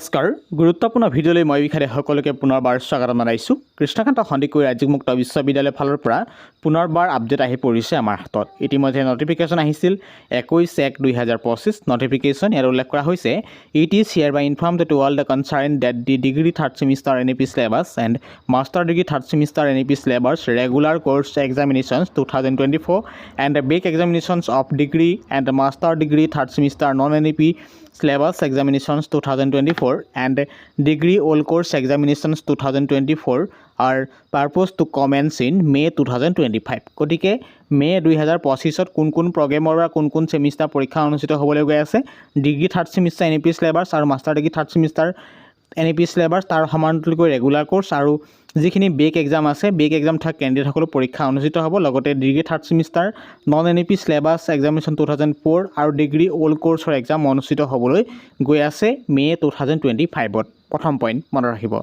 নমস্কাৰ গুৰুত্বপূৰ্ণ ভিডিঅ'লৈ মই বিখাৰে সকলোকে পুনৰবাৰ স্বাগত জনাইছোঁ। কৃষ্ণকান্ত সন্দিকৈ ৰাজ্যিক মুক্ত বিশ্ববিদ্যালয়ৰ ফালৰ পৰা পুনৰবাৰ আপডেট আহি পৰিছে আমাৰ হাতত। ইতিমধ্যে নটিফিকেশ্যন আহিছিল 21/1/2025 নটিফিকেশ্যন। ইয়াত উল্লেখ কৰা হৈছে it is hereby informed to all the concern that the degree third semester NAP syllabus and master degree third semester NAP syllabus regular course examinations 2024 and the back examinations of degree and master degree third semester non-NAP syllabus examinations 2024 and degree all course examinations 2024 are purposed to commence in May 2025. গতিকে মে 2025 কোন কোন প্ৰগ্ৰেমৰ বা কোন semester পৰীক্ষা অনুষ্ঠিত হ'বলৈ গৈ আছে, degree third semester NAP syllabus আৰু master degree third semester NAP syllabus তাৰ সমান্তৰালকৈ ৰেগুলাৰ কোৰ্ছ আৰু যিখিনি বেক এক্সাম আছে বেক এক্সাম থকা কেণ্ডিডেটসকলৰ পৰীক্ষা অনুষ্ঠিত হ'ব। লগতে degree third semester non NAP syllabus examination 2004 আৰু ডিগ্ৰী অল কোৰ্ছৰ এক্সাম অনুষ্ঠিত হ'বলৈ গৈ আছে মে 2025ত। প্ৰথম পইণ্ট মনত ৰাখিব।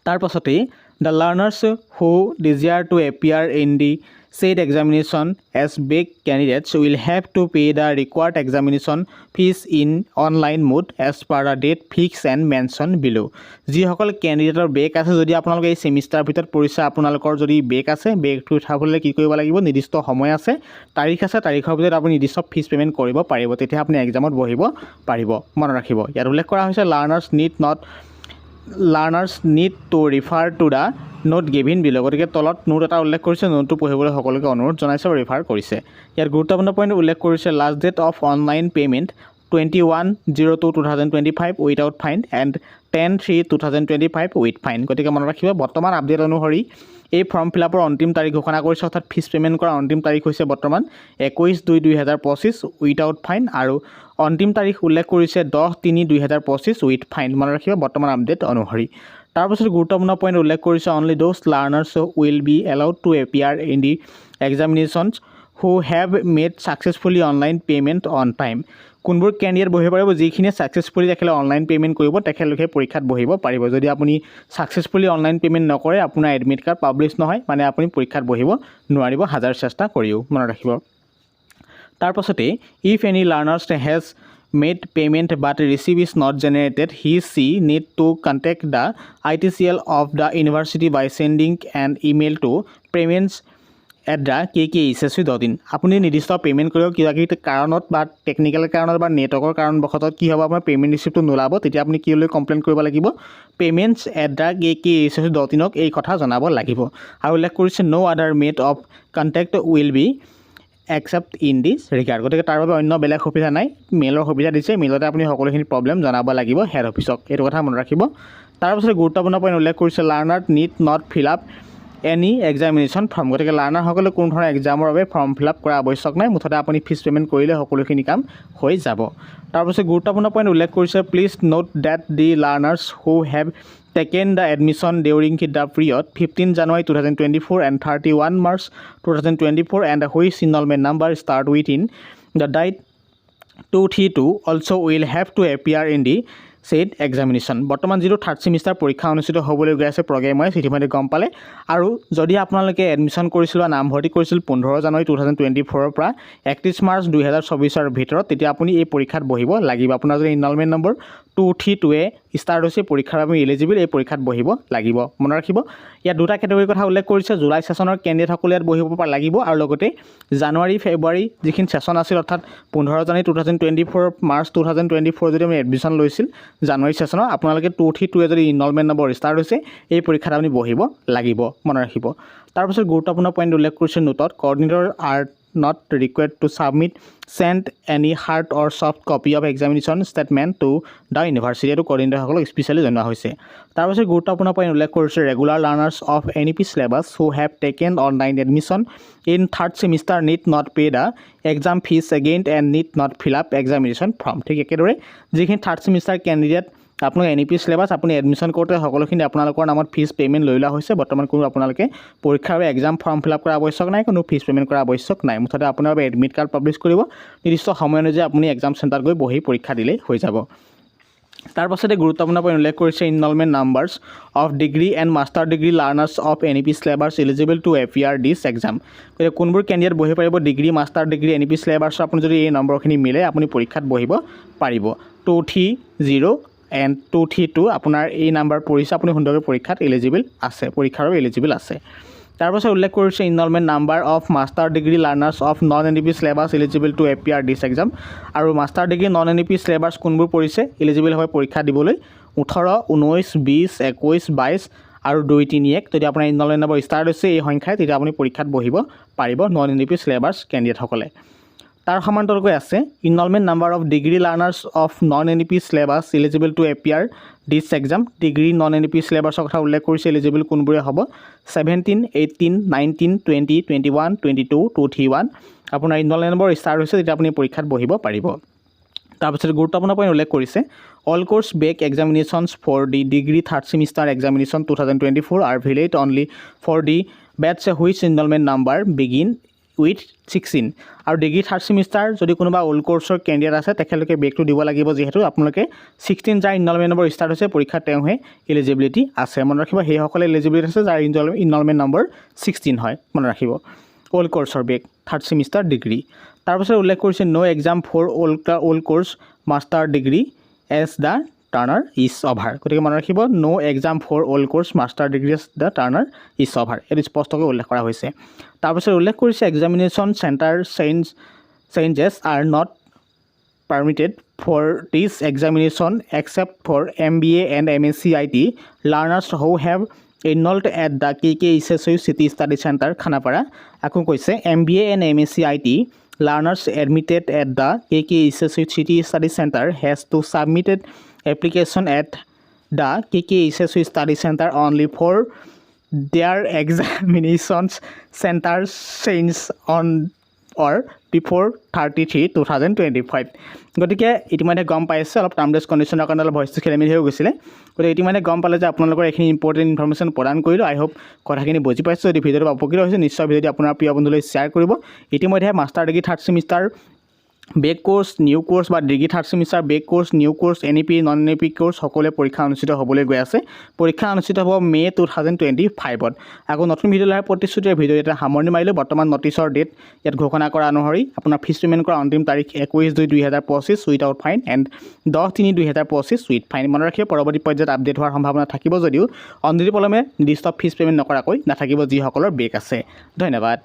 তাৰ পাছতেই the learners who desire to appear in the said examination as back candidates will have to pay the required examination fees in online mode as per the date fixed and mentioned below. যিসকল কেণ্ডিডেটৰ back আছে, যদি আপোনালোকে এই semester ভিতৰত পৰিছে, আপোনালোকৰ যদি back আছে, বেকটো উঠাবলৈ কি কৰিব লাগিব, নিৰ্দিষ্ট সময় আছে, তাৰিখ আছে, তাৰিখৰ ভিতৰত আপুনি নিৰ্দিষ্ট ফিজ পে'মেণ্ট কৰিব পাৰিব, তেতিয়া আপুনি এক্সামত বহিব পাৰিব। মনত ৰাখিব। ইয়াত উল্লেখ কৰা হৈছে learners need to refer to the note given below. গতিকে তলত নোট এটা উল্লেখ কৰিছে, নোটটো পঢ়িবলৈ সকলোকে অনুৰোধ জনাইছে আৰু ৰেফাৰ কৰিছে। ইয়াৰ গুৰুত্বপূৰ্ণ পইণ্ট উল্লেখ কৰিছে last date of online payment 21/02/2025 without fine and 10/3/2025 with fine. গতিকে মনত ৰাখিব, বৰ্তমান আপডেট অনুসৰি এই ফৰ্ম ফিল আপৰ অন্তিম তাৰিখ ঘোষণা কৰিছে, অৰ্থাৎ ফিজ পে'মেণ্ট কৰাৰ অন্তিম তাৰিখ হৈছে বৰ্তমান 21/2/2025 উইথাউট ফাইন আৰু অন্তিম তাৰিখ উল্লেখ কৰিছে 10/3/2025 উইথ ফাইন। মনত ৰাখিব বৰ্তমান আপডেট অনুসৰি। তাৰপিছত গুৰুত্বপূৰ্ণ পইণ্ট উল্লেখ কৰিছে only those learners will be allowed to appear in the examinations who have made successfully online payment on time. কোনবোৰ কেণ্ডিডেট বহিব পাৰিব, যিখিনিয়ে ছাকচেছফুলি তেখেতে অনলাইন পে'মেণ্ট কৰিব, তেখেতলোকে পৰীক্ষাত বহিব পাৰিব। যদি আপুনি ছাকচেছফুলি অনলাইন পে'মেণ্ট নকৰে, আপোনাৰ এডমিট কাৰ্ড পাব্লিছ নহয়, মানে আপুনি পৰীক্ষাত বহিব নোৱাৰিব হাজাৰ চেষ্টা কৰিও। মনত ৰাখিব। তাৰপাছতে if any learners has made payment but receipt is not generated, she need to contact the ITCL of the university by sending an email to payments@kkssc.in. আপুনি নিৰ্দিষ্ট পে'মেণ্ট কৰিব, কিবা কিবি কাৰণত বা টেকনিকেল কাৰণত বা নেটৱৰ্কৰ কাৰণবশতঃ কি হ'ব, আপোনাৰ পে'মেণ্ট ৰিচিপ্টটো নোলাব, তেতিয়া আপুনি কি লৈ কমপ্লেইন কৰিব লাগিব, payments@kkssc.in এই কথা জনাব লাগিব। আৰু উল্লেখ কৰিছে no other method of contact will be accept in this regard. গতিকে তাৰ বাবে অন্য বেলেগ সুবিধা নাই, মেইলৰ সুবিধা দিছে, মেইলতে আপুনি সকলোখিনি প্ৰব্লেম জনাব লাগিব হেড অফিচক, এইটো কথা মনত ৰাখিব। তাৰপিছত গুৰুত্বপূৰ্ণ পইণ্ট উল্লেখ কৰিছে learner need not fill up any examination form. গতিকে লাৰ্ণাৰসকলে কোনো ধৰণৰ এক্সামৰ বাবে ফৰ্ম ফিল আপ কৰা আৱশ্যক নাই, মুঠতে আপুনি ফিজ পে'মেণ্ট কৰিলে সকলোখিনি কাম হৈ যাব। তাৰপিছত গুৰুত্বপূৰ্ণ পইণ্ট উল্লেখ কৰিছে please note date the learners who have taken the admission during the period 15 January 2024 and 31 March 2024 and which enrollment number start within the date 232 also will have to appear in the said examination. বৰ্তমান যিটো third semester পৰীক্ষা অনুষ্ঠিত হ'বলৈ গৈ আছে programme wise ইতিমধ্যে গম পালে। আৰু যদি আপোনালোকে এডমিশ্যন কৰিছিল বা নামভৰ্তি কৰিছিল 15 জানুৱাৰী 2024 পৰা 31 মাৰ্চ 2024 ভিতৰত, তেতিয়া আপুনি এই পৰীক্ষাত বহিব লাগিব। আপোনাৰ যদি ইনৰলমেণ্ট নম্বৰ 232 ষ্টাৰ্ট হৈছে, পৰীক্ষাৰ বাবে এলিজিবল, এই পৰীক্ষাত বহিব লাগিব। মনত ৰাখিব। ইয়াত দুটা কেটেগৰীৰ কথা উল্লেখ কৰিছে, জুলাই ছেশ্যনৰ কেণ্ডিডেটসকলে ইয়াত বহিব লাগিব আৰু লগতে জানুৱাৰী ফেব্ৰুৱাৰী যিখিনি ছেশ্যন আছিল, অৰ্থাৎ 15 জানুৱাৰী 2024 মাৰ্চ 2024 যদি আপুনি এডমিশ্যন লৈছিল জানুৱাৰী ছেশ্যনৰ, আপোনালোকে 232 যদি ইনৰলমেণ্ট নম্বৰ ষ্টাৰ্ট হৈছে, এই পৰীক্ষাত আপুনি বহিব লাগিব। মনত ৰাখিব। তাৰপিছত গুৰুত্বপূৰ্ণ পইণ্ট উল্লেখ কৰিছে নোটত coordinator are not required to send any hard or soft copy of examination statement to the university। এইটো কোঅৰ্ডিনেটৰসকলক স্পেচিয়েলি জনোৱা হৈছে। তাৰপিছত গুৰুত্বপূৰ্ণ পইণ্ট উল্লেখ কৰিছে regular learners of NAP syllabus who have taken online admission in third semester need not pay the exam fees again and need not fill up examination form। ঠিক একেদৰে যিখিনি থাৰ্ড ছেমিষ্টাৰ কেণ্ডিডেট আপোনালোকে NAP syllabus আপুনি admission কৰোঁতে সকলোখিনি আপোনালোকৰ নামত fees payment লৈ লোৱা হৈছে, বৰ্তমান কোনো আপোনালোকে পৰীক্ষাৰ বাবে এক্সাম ফৰ্ম ফিল আপ কৰা আৱশ্যক নাই, কোনো ফিজ পে'মেণ্ট কৰা আৱশ্যক নাই, মুঠতে আপোনাৰ বাবে এডমিট কাৰ্ড পাব্লিছ কৰিব, নিৰ্দিষ্ট সময় অনুযায়ী আপুনি এক্সাম চেণ্টাৰত গৈ বহি পৰীক্ষা দিলেই হৈ যাব। তাৰ পাছতে গুৰুত্বপূৰ্ণ পইণ্ট উল্লেখ কৰিছে enrolment numbers of degree and master degree learners of NAP syllabus eligible to appear this exam. গতিকে কোনবোৰ কেণ্ডিডেট বহিব পাৰিব, degree master degree NAP syllabus আপুনি যদি এই নম্বৰখিনি মিলে আপুনি পৰীক্ষাত বহিব পাৰিব। 230 এণ্ড 232 আপোনাৰ এই নাম্বাৰ পৰিছে আপুনি সুন্দৰকৈ পৰীক্ষাত এলিজিবল আছে পৰীক্ষাৰ এলিজিবল আছে তাৰপাছত উল্লেখ কৰিছে enrolment number of master degree learners of non N E P syllabus eligible to appear this exam আৰু master degree non N E P syllabus কোনবোৰ পৰিছে এলিজিবল হয় পৰীক্ষা দিবলৈ 18 19 20 21 22 আৰু 2 3 1 যদি আপোনাৰ ইনৰলমেণ্ট নম্বৰ ষ্টাৰ্ট হৈছে এই সংখ্যাই তেতিয়া আপুনি পৰীক্ষাত বহিব পাৰিব non N E P syllabus কেণ্ডিডেটসকলে তাৰ সমান্তৰালকৈ আছে enrolment number of degree learners of non N E P syllabus eligible to appear this exam degree non N E P চিলেবাছৰ কথা উল্লেখ কৰিছে এলিজিবল কোনবোৰে হ'ব 17 18 19 20 21 22 231 আপোনাৰ ইনৰলমেণ্ট নম্বৰ ষ্টাৰ্ট হৈছে তেতিয়া আপুনি পৰীক্ষাত বহিব পাৰিব তাৰপিছত গুৰুত্বপূৰ্ণ পইণ্ট উল্লেখ কৰিছে all course back examinations for the degree third semester examination 2024 are valid only for the batches which enrolment number begin with 16 আৰু ডিগ্ৰী থাৰ্ড ছেমিষ্টাৰ যদি কোনোবা অল্ড কোৰ্ছৰ কেণ্ডিডেট আছে তেখেতলোকে বেকটো দিব লাগিব যিহেতু আপোনালোকে 16 যাৰ ইনৰলমেণ্ট নম্বৰ ষ্টাৰ্ট হৈছে পৰীক্ষাত তেওঁহে এলিজিবিলিটি আছে মনত ৰাখিব সেইসকলে এলিজিবিলিটি আছে যাৰ ইনৰলমেণ্ট নম্বৰ 16 হয় মনত ৰাখিব অল্ড কোৰ্ছৰ বেক থাৰ্ড ছেমিষ্টাৰ ডিগ্ৰী তাৰপিছত উল্লেখ কৰিছে no exam for old course master degree as the tenure is over গতিকে মনত ৰাখিব no exam for old course master degree as the tenure is over এইটো স্পষ্টকৈ উল্লেখ কৰা হৈছে তাৰপিছত উল্লেখ কৰিছে examination centre changes are not permitted for this examination except for MBA and MSc IT learners who have enrolled at the KKSSU City Study Center Khanapara আকৌ কৈছে MBA and MSc IT learners admitted at the KKSSU City Study Center has to submit application at the KKSSU Study Center only for their examinations center change on or before 33 2025 গতিকে ইতিমধ্যে গম পাইছে অলপ টাৰ্মলেছ কণ্ডিশ্যনৰ কাৰণে অলপ ভইচটো খেলিমেলি হৈ গৈছিলে গতিকে ইতিমধ্যে গম পালে যে আপোনালোকৰ এইখিনি ইম্পৰ্টেণ্ট ইনফৰ্মেশ্যন প্ৰদান কৰিলোঁ আই হোপ কথাখিনি বুজি পাইছোঁ যদি ভিডিঅ'টো উপকৃত হৈছে নিশ্চয় ভিডিঅ'টো আপোনাৰ প্ৰিয় বন্ধুলৈ শ্বেয়াৰ কৰিব ইতিমধ্যে master degree third semester back course new course বা degree third semester back course new course NEP non NEP course সকলোৱে পৰীক্ষা অনুষ্ঠিত হ'বলৈ গৈ আছে পৰীক্ষা অনুষ্ঠিত হ'ব মে 2025ত আকৌ নতুন ভিডিঅ' লাহে প্ৰতিশ্ৰুতিৰ ভিডিঅ' এটা সামৰণি মাৰিলোঁ বৰ্তমান নটিছৰ ডেট ইয়াত ঘোষণা কৰা অনুসৰি আপোনাৰ ফিজ পে'মেণ্ট কৰা অন্তিম তাৰিখ 21/2/2025 without fine and 10/3/2025 with fine মনত ৰাখিব পৰৱৰ্তী পৰ্যায়ত আপডেট হোৱাৰ সম্ভাৱনা থাকিব যদিও অনতিপলমে নিৰ্দিষ্ট ফিজ পে'মেণ্ট নকৰাকৈ নাথাকিব যিসকলৰ বেক আছে ধন্যবাদ